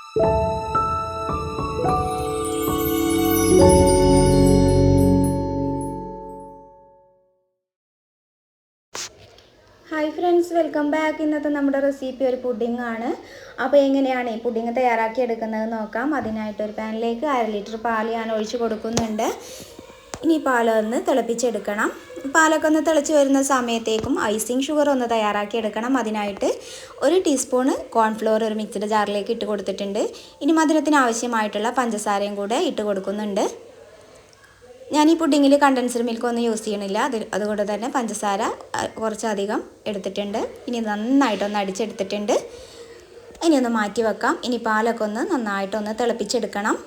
Hi friends, welcome back. ഇന്നത്തെ നമ്മുടെ recipe ഒരു പുഡിംഗ് ആണ്. അപ്പോൾ എങ്ങനെയാണ് ഈ പുഡിംഗ് തയ്യാറാക്കി എടുക്കുന്നത് നോക്കാം. അതിനായിട്ട് ഒരു പാനിലേക്ക് 1/2 ലിറ്റർ പാൽ ഞാൻ ഒഴിച്ച് കൊടുക്കുന്നുണ്ട്. ഇനി പാലൊന്ന് തിളപ്പിച്ചെടുക്കണം. പാലൊക്കെ ഒന്ന് തിളച്ച് വരുന്ന സമയത്തേക്കും ഐസിങ് ഷുഗർ ഒന്ന് തയ്യാറാക്കി എടുക്കണം. അതിനായിട്ട് 1 ടീസ്പൂൺ കോൺഫ്ലോർ ഒരു മിക്സിയുടെ ജാറിലേക്ക് ഇട്ട് കൊടുത്തിട്ടുണ്ട്. ഇനി മധുരത്തിന് ആവശ്യമായിട്ടുള്ള പഞ്ചസാരയും കൂടെ ഇട്ട് കൊടുക്കുന്നുണ്ട്. ഞാൻ ഈ പുഡിങ്ങിൽ കണ്ടൻസ്ഡ് മിൽക്കൊന്നും യൂസ് ചെയ്യണില്ല. അതുകൊണ്ട് തന്നെ പഞ്ചസാര കുറച്ചധികം എടുത്തിട്ടുണ്ട്. ഇനി നന്നായിട്ടൊന്ന് അടിച്ചെടുത്തിട്ടുണ്ട്. ഇനി ഒന്ന് മാറ്റി വെക്കാം. ഇനി പാലൊക്കെ ഒന്ന് നന്നായിട്ടൊന്ന് തിളപ്പിച്ചെടുക്കണം.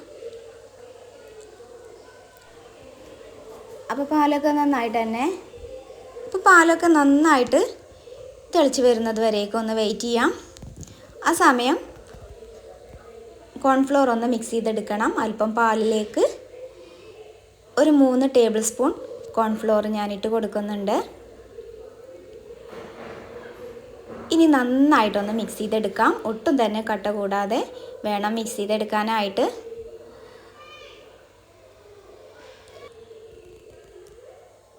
അപ്പോൾ പാലൊക്കെ നന്നായിട്ട് തിളച്ച് വരുന്നത് വരേക്കും ഒന്ന് വെയിറ്റ് ചെയ്യാം. ആ സമയം കോൺഫ്ലോർ ഒന്ന് മിക്സ് ചെയ്തെടുക്കണം. അല്പം പാലിലേക്ക് ഒരു 3 ടേബിൾ സ്പൂൺ കോൺഫ്ലോർ ഞാനിട്ട് കൊടുക്കുന്നുണ്ട്. ഇനി നന്നായിട്ടൊന്ന് മിക്സ് ചെയ്തെടുക്കാം. ഒട്ടും തന്നെ കട്ട കൂടാതെ വേണം മിക്സ് ചെയ്തെടുക്കാനായിട്ട്.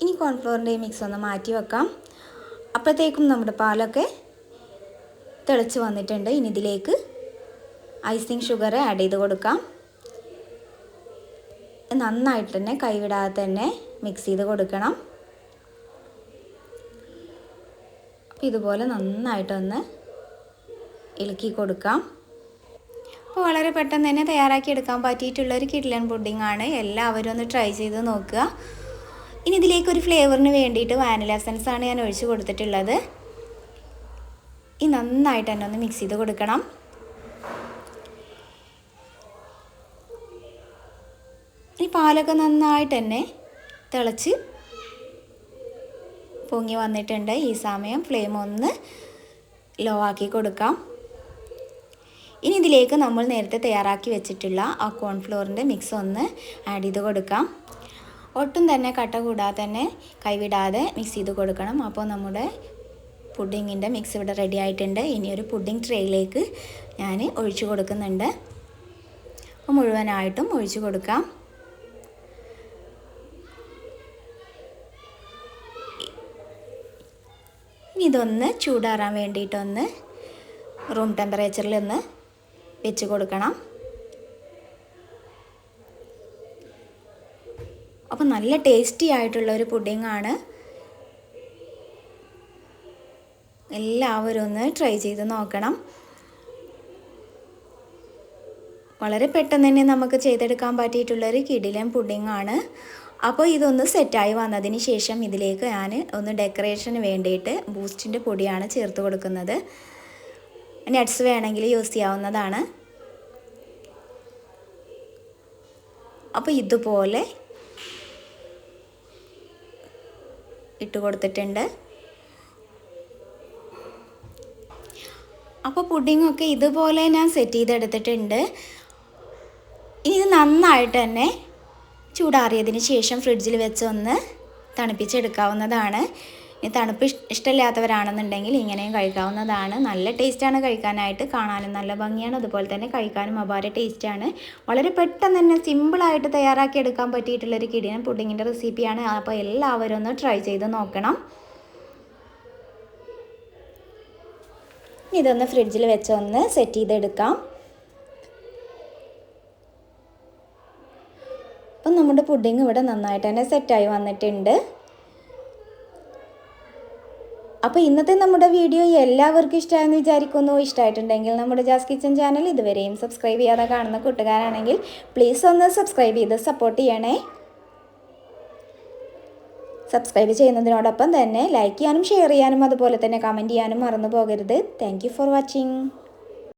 ഇനി കോൺഫ്ലോറിൻ്റെ മിക്സ് ഒന്ന് മാറ്റി വെക്കാം. അപ്പോഴത്തേക്കും നമ്മുടെ പാലൊക്കെ തിളച്ച് വന്നിട്ടുണ്ട്. ഇനി ഇതിലേക്ക് ഐസിങ് ഷുഗർ ആഡ് ചെയ്ത് കൊടുക്കാം. നന്നായിട്ട് തന്നെ കൈവിടാതെ തന്നെ മിക്സ് ചെയ്ത് കൊടുക്കണം. ഇതുപോലെ നന്നായിട്ടൊന്ന് ഇളക്കി കൊടുക്കാം. അപ്പോൾ വളരെ പെട്ടെന്ന് തന്നെ തയ്യാറാക്കി എടുക്കാൻ പറ്റിയിട്ടുള്ളൊരു കിഡ്ലൻ പുഡിംഗ് ആണ്. എല്ലാവരും ഒന്ന് ട്രൈ ചെയ്ത് നോക്കുക. ഇനി ഇതിലേക്ക് ഒരു ഫ്ലേവറിന് വേണ്ടിയിട്ട് വാനില എസൻസ് ആണ് ഞാൻ ഒഴിച്ച് കൊടുത്തിട്ടുള്ളത്. ഈ നന്നായിട്ട് തന്നെ ഒന്ന് മിക്സ് ചെയ്ത് കൊടുക്കണം. ഈ പാലൊക്കെ നന്നായിട്ട് തന്നെ തിളച്ച് പൊങ്ങി വന്നിട്ടുണ്ട്. ഈ സമയം ഫ്ലെയിം ഒന്ന് ലോ ആക്കി കൊടുക്കാം. ഇനി ഇതിലേക്ക് നമ്മൾ നേരത്തെ തയ്യാറാക്കി വെച്ചിട്ടുള്ള ആ കോൺഫ്ലോറിൻ്റെ മിക്സ് ഒന്ന് ആഡ് ചെയ്ത് കൊടുക്കാം. ഒട്ടും തന്നെ കട്ട കൂടാതെ തന്നെ കൈവിടാതെ മിക്സ് ചെയ്ത് കൊടുക്കണം. അപ്പോൾ നമ്മുടെ പുഡിങ്ങിൻ്റെ മിക്സ് ഇവിടെ റെഡി ആയിട്ടുണ്ട്. ഇനി ഒരു പുഡിംഗ് ട്രേയിലേക്ക് ഞാൻ ഒഴിച്ചു കൊടുക്കുന്നുണ്ട്. അപ്പോൾ മുഴുവനായിട്ടും ഒഴിച്ചു കൊടുക്കാം. ഇതൊന്ന് ചൂടാറാൻ വേണ്ടിയിട്ടൊന്ന് റൂം ടെമ്പറേച്ചറിൽ ഒന്ന് വെച്ച് കൊടുക്കണം. അപ്പോൾ നല്ല ടേസ്റ്റി ആയിട്ടുള്ള ഒരു പുഡിംഗ് ആണ്. എല്ലാവരും ഒന്ന് ട്രൈ ചെയ്ത് നോക്കണം. വളരെ പെട്ടെന്ന് തന്നെ നമുക്ക് ചെയ്തെടുക്കാൻ പറ്റിയിട്ടുള്ളൊരു കിടിലൻ പുഡിംഗ് ആണ്. അപ്പോൾ ഇതൊന്ന് സെറ്റായി വന്നതിന് ശേഷം ഇതിലേക്ക് ഞാൻ ഒന്ന് ഡെക്കറേഷന് വേണ്ടിയിട്ട് ബൂസ്റ്റിൻ്റെ പൊടിയാണ് ചേർത്ത് കൊടുക്കുന്നത്. നട്ട്സ് വേണമെങ്കിൽ യൂസ് ചെയ്യാവുന്നതാണ്. അപ്പോൾ ഇതുപോലെ ഇട്ട് കൊടുത്തിട്ടുണ്ട്. അപ്പോൾ പുഡിങ്ങൊക്കെ ഇതുപോലെ ഞാൻ സെറ്റ് ചെയ്തെടുത്തിട്ടുണ്ട്. ഇനി ഇത് നന്നായിട്ട് തന്നെ ചൂടാറിയതിന് ശേഷം ഫ്രിഡ്ജിൽ വെച്ച് ഒന്ന് തണുപ്പിച്ചെടുക്കാവുന്നതാണ്. തണുപ്പ് ഇഷ്ടമില്ലാത്തവരാണെന്നുണ്ടെങ്കിൽ ഇങ്ങനെയും കഴിക്കാവുന്നതാണ്. നല്ല ടേസ്റ്റാണ് കഴിക്കാനായിട്ട്. കാണാനും നല്ല ഭംഗിയാണ്, അതുപോലെ തന്നെ കഴിക്കാനും അപാര ടേസ്റ്റാണ്. വളരെ പെട്ടെന്ന് തന്നെ സിമ്പിളായിട്ട് തയ്യാറാക്കി എടുക്കാൻ പറ്റിയിട്ടുള്ളൊരു കിടിലൻ പുഡിങ്ങിൻ്റെ റെസിപ്പിയാണ്. അപ്പോൾ എല്ലാവരും ഒന്ന് ട്രൈ ചെയ്ത് നോക്കണം. ഇതൊന്ന് ഫ്രിഡ്ജിൽ വെച്ച് ഒന്ന് സെറ്റ് ചെയ്തെടുക്കാം. അപ്പം നമ്മുടെ പുഡിങ് ഇവിടെ നന്നായിട്ട് തന്നെ സെറ്റായി വന്നിട്ടുണ്ട്. അപ്പോൾ ഇന്നത്തെ നമ്മുടെ വീഡിയോ എല്ലാവർക്കും ഇഷ്ടമായെന്ന് വിചാരിക്കുന്നു. ഇഷ്ടമായിട്ടുണ്ടെങ്കിൽ നമ്മുടെ ജാസ് കിച്ചൻ ചാനൽ ഇതുവരെയും സബ്സ്ക്രൈബ് ചെയ്യാതെ കാണുന്ന കൂട്ടുകാരാണെങ്കിൽ പ്ലീസ് ഒന്ന് സബ്സ്ക്രൈബ് ചെയ്ത് സപ്പോർട്ട് ചെയ്യണേ. സബ്സ്ക്രൈബ് ചെയ്യുന്നതിനോടൊപ്പം തന്നെ ലൈക്ക് ചെയ്യാനും ഷെയർ ചെയ്യാനും അതുപോലെ തന്നെ കമൻറ്റ് ചെയ്യാനും മറന്നു പോകരുത്. Thank you for watching.